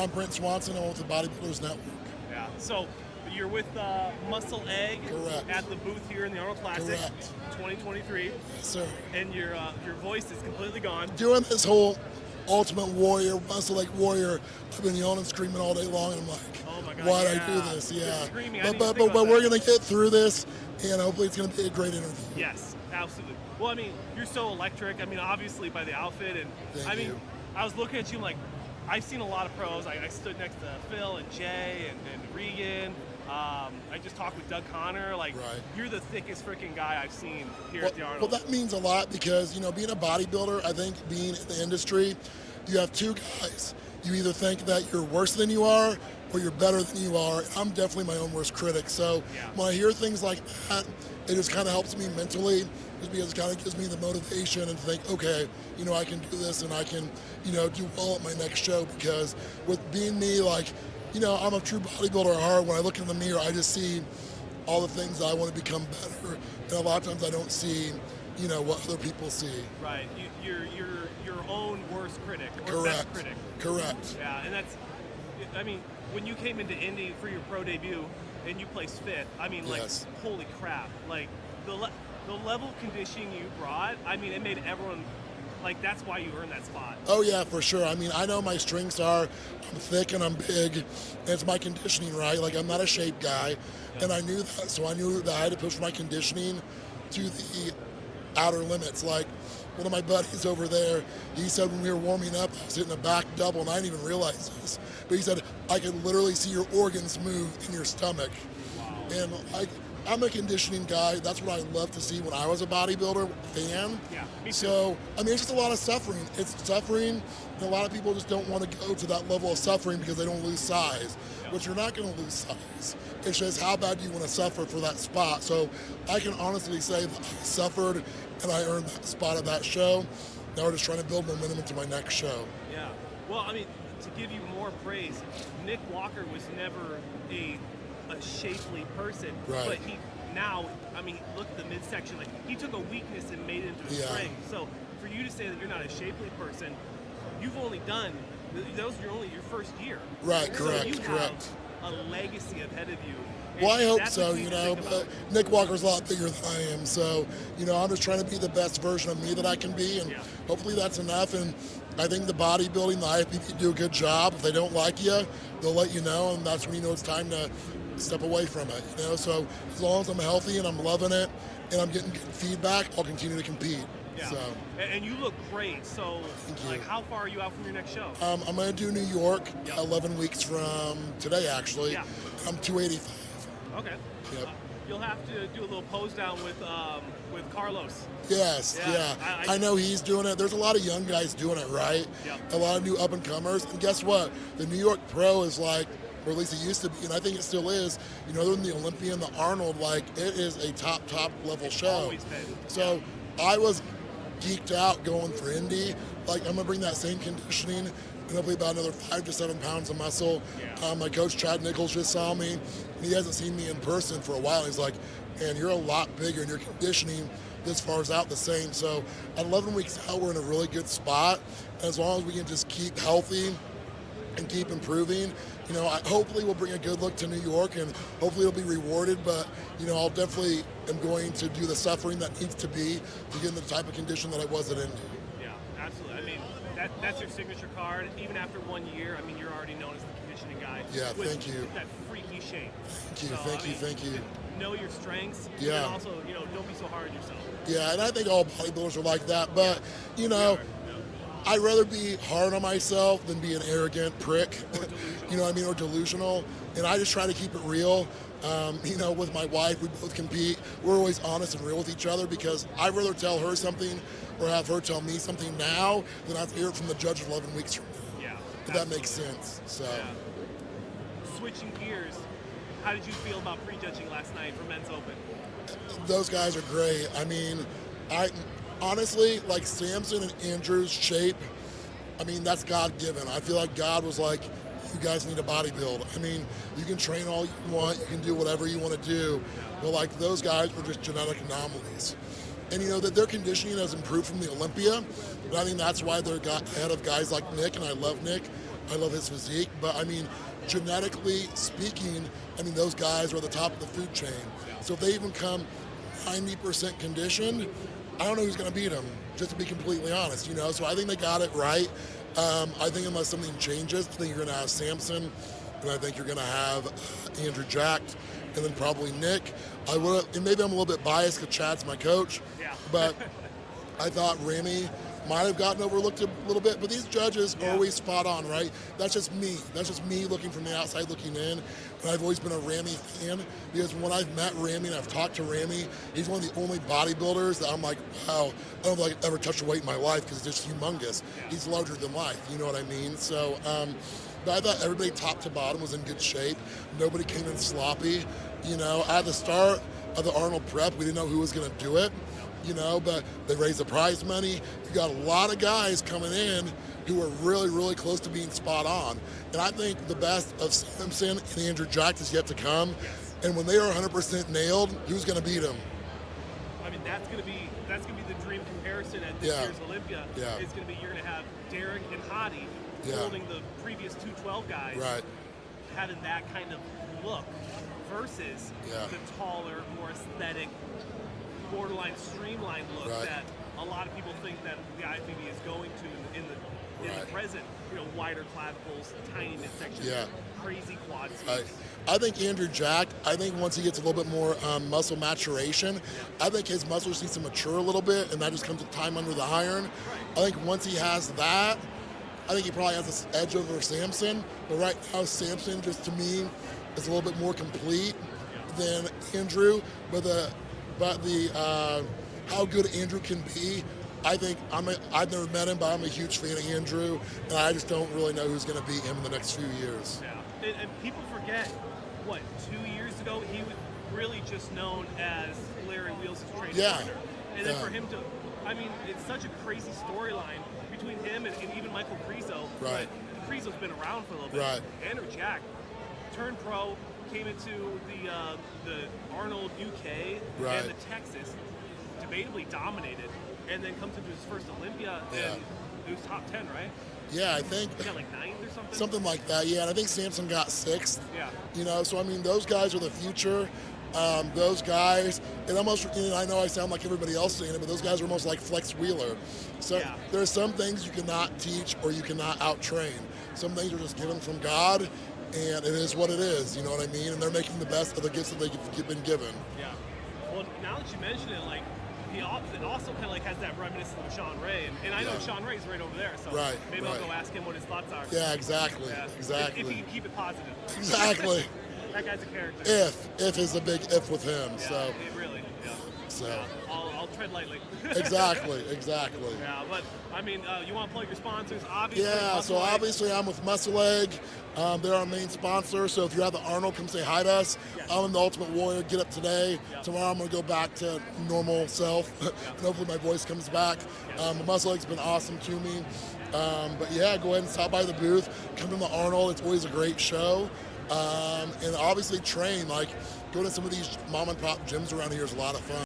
I'm Brent Swansen. I'm with the Bodybuilders Network. Yeah. So you're with Muscle Egg Correct. at the booth here in the Arnold Classic, Correct. 2023. Yes, sir. And your voice is completely gone. Doing this whole Ultimate Warrior, Muscle Egg Warrior, I've been yelling and screaming all day long, and I'm like, Oh my God, why'd yeah. I do this? The Yeah. screaming, I But, didn't but, even but, think but about we're that. going to get through this, and hopefully it's going to be a great interview. Yes, absolutely. Well, I mean, you're so electric. I mean, obviously by the outfit, and Thank you. I was looking at you like, I've seen a lot of pros. I stood next to Phil and Jay and Regan. I just talked with Doug Connor. Like, Right. you're the thickest freaking guy I've seen here at the Well, Arnold. that means a lot because, you know, being a bodybuilder, I think being in the industry, you have two guys. You either think that you're worse than you are or you're better than you are. I'm definitely my own worst critic. So Yeah. when I hear things like that, it just kind of helps me mentally, just because it kind of gives me the motivation and think, okay, you know, I can do this and I can, you know, do well at my next show. Because with being me, like, you know, I'm a true bodybuilder at heart. When I look in the mirror, I just see all the things that I want to become better. And a lot of times I don't see, you know, what other people see. Right. You're your own worst critic or Correct. best critic. Correct. Yeah, and that's, I mean, when you came into Indy for your pro debut and you placed fifth, I mean, like, Yes. holy crap. Like, the level of conditioning you brought, I mean, it made everyone, like, that's why you earned that spot. Oh yeah, for sure. I mean, I know my strengths are I'm thick and I'm big, and it's my conditioning, right? Like, I'm not a shape guy, and I knew that, so I knew that I had to push my conditioning to the outer limits. Like, one of my buddies over there, he said when we were warming up, I was hitting a back double, and I didn't even realize this, but he said, I could literally see your organs move in your stomach. And I'm a conditioning guy. That's what I love to see when I was a bodybuilder fan. Yeah, me too. So, I mean, it's just a lot of suffering. It's suffering, and a lot of people just don't want to go to that level of suffering because they don't lose size. But you're not going to lose size. It's just how bad do you want to suffer for that spot. So I can honestly say that I suffered and I earned that spot at that show. Now we're just trying to build momentum into my next show. Yeah. Well, I mean, to give you more praise, Nick Walker was never a shapely person, Right. but he now, I mean, look at the midsection. Like, he took a weakness and made it into a Yeah. strength. So for you to say that you're not a shapely person, you've only done, those are only your first year. Right, So correct, you correct. have a legacy ahead of you. And Well, I hope that's so, what you need to know, think but about. Nick Walker's a lot bigger than I am, so, you know, I'm just trying to be the best version of me that I can be, and Yeah. hopefully that's enough, and I think the bodybuilding, the IFBB do a good job. If they don't like you, they'll let you know, and that's when you know it's time to step away from it, you know, so as long as I'm healthy and I'm loving it, and I'm getting good feedback, I'll continue to compete. Yeah. So, And you look great. So, Thank you. like, how far are you out from your next show? I'm going to do New York Yep. 11 weeks from today, actually. Yeah. I'm 285. Okay. Yep. You'll have to do a little pose down with Carlos. Yes, Yeah, yeah. I- I know he's doing it. There's a lot of young guys doing it, right? Yep. A lot of new up-and-comers. And guess what? The New York Pro is like, or at least it used to be, and I think it still is, you know, other than the Olympian, the Arnold, like, it is a top level show. Always been. So I was geeked out going for Indy. Like, I'm going to bring that same conditioning and hopefully about another 5 to 7 pounds of muscle. Yeah. My coach, Chad Nichols, just saw me, and he hasn't seen me in person for a while. He's like, man, you're a lot bigger, and your conditioning this far is out the same. So at 11 weeks out, we're in a really good spot. As long as we can just keep healthy and keep improving, you know, hopefully we'll bring a good look to New York, and hopefully it'll be rewarded. But, you know, I'll definitely am going to do the suffering that needs to be to get in the type of condition that I was at Indy. Yeah, absolutely. I mean, that's your signature card. Even after 1 year, I mean, you're already known as the conditioning guy. Yeah, with thank you. That freaky shape. Thank you, So, thank I you, mean, thank you. Know your strengths. Yeah. And also, you know, don't be so hard on yourself. Yeah, and I think all bodybuilders are like that. But, you know, I'd rather be hard on myself than be an arrogant prick, you know what I mean, or delusional. And I just try to keep it real. You know, with my wife, we both compete. We're always honest and real with each other because I'd rather tell her something or have her tell me something now than have to hear it from the judge 11 weeks from now. Yeah. If that makes sense. So, Yeah. Switching gears, how did you feel about prejudging last night for Men's Open? those guys are great. I mean, honestly, like Samson and Andrew's shape, I mean, that's God-given. I feel like God was like, you guys need to bodybuild. I mean, you can train all you want, you can do whatever you want to do, but like those guys were just genetic anomalies. And you know, that their conditioning has improved from the Olympia, but I think that's why they're ahead of guys like Nick, and I love Nick. I love his physique. But I mean, genetically speaking, I mean, those guys are at the top of the food chain. So if they even come 90% conditioned, I don't know who's going to beat them, just to be completely honest, you know? So I think they got it right. I think unless something changes, I think you're going to have Samson, and I think you're going to have Andrew Jack, and then probably Nick. And maybe I'm a little bit biased because Chad's my coach, but I thought Ramy might have gotten overlooked a little bit, but these judges are always spot on, right? That's just me. That's just me looking from the outside looking in. And I've always been a Ramy fan because when I've met Ramy and I've talked to Ramy, he's one of the only bodybuilders that I'm like, wow, I don't think I've ever touched a weight in my life because it's just humongous. He's larger than life, you know what I mean? So, but I thought everybody top to bottom was in good shape. Nobody came in sloppy. You know, at the start of the Arnold prep, we didn't know who was going to do it. You know, but they raised the prize money. You got a lot of guys coming in who are really, really close to being spot on. And I think the best of Samson and Andrew Jack is yet to come. And when they are 100% nailed, who's going to beat them? I mean, that's going to be the dream comparison at this year's Olympia. It's going to be you're going to have Derek and Hadi holding the previous 212 guys, having that kind of look versus the taller, more aesthetic, borderline streamlined look that a lot of people think that the IFBB is going to in the present, you know, wider clavicles, tiny midsection, crazy quad sweeps. I think Andrew Jack, I think once he gets a little bit more muscle maturation, I think his muscles need to mature a little bit, and that just comes with time under the iron. I think once he has that, I think he probably has this edge over Samson. But right now, Samson, just to me, is a little bit more complete than Andrew. But how good Andrew can be, I think I've never met him, but I'm a huge fan of Andrew, and I just don't really know who's going to beat him in the next few years. Yeah, and people forget, 2 years ago he was really just known as Larry Wheels' training partner, and then for him to, I mean, it's such a crazy storyline between him and even Michael Crezo. Right. Crezo's been around for a little bit. Right. Andrew Jack turned pro, came into the Arnold UK and the Texas, debatably dominated, and then comes into his first Olympia and it was top 10, right? Yeah, I think. He got like 9th or something? Something like that, yeah. And I think Samson got 6th. Yeah. You know, so I mean, those guys are the future. Those guys, and almost, you know, I know I sound like everybody else saying it, but those guys are almost like Flex Wheeler. So there's some things you cannot teach or you cannot out-train. Some things are just given from God, and it is what it is, you know what I mean? And they're making the best of the gifts that they've been given. Yeah. Well, now that you mention it, like, it also kind of like has that reminiscence of Sean Ray, and I know Sean Ray's right over there, so maybe I'll go ask him what his thoughts are. Yeah, exactly, exactly. If he can keep it positive. Exactly. That guy's a character. If is a big if with him. Yeah, so it really. Yeah. So. Yeah, I'll tread lightly. Exactly. Yeah, but I mean, you want to plug your sponsors, obviously. Yeah, so obviously I'm with Muscle Egg. They're our main sponsor. So if you're at the Arnold, come say hi to us. I'm in the Ultimate Warrior. Get up today. Tomorrow I'm going to go back to normal self, and hopefully my voice comes back. Muscle Egg's been awesome to me. But yeah, go ahead and stop by the booth. Come to the Arnold. It's always a great show. And obviously train. Like, go to some of these mom and pop gyms around here is a lot of fun.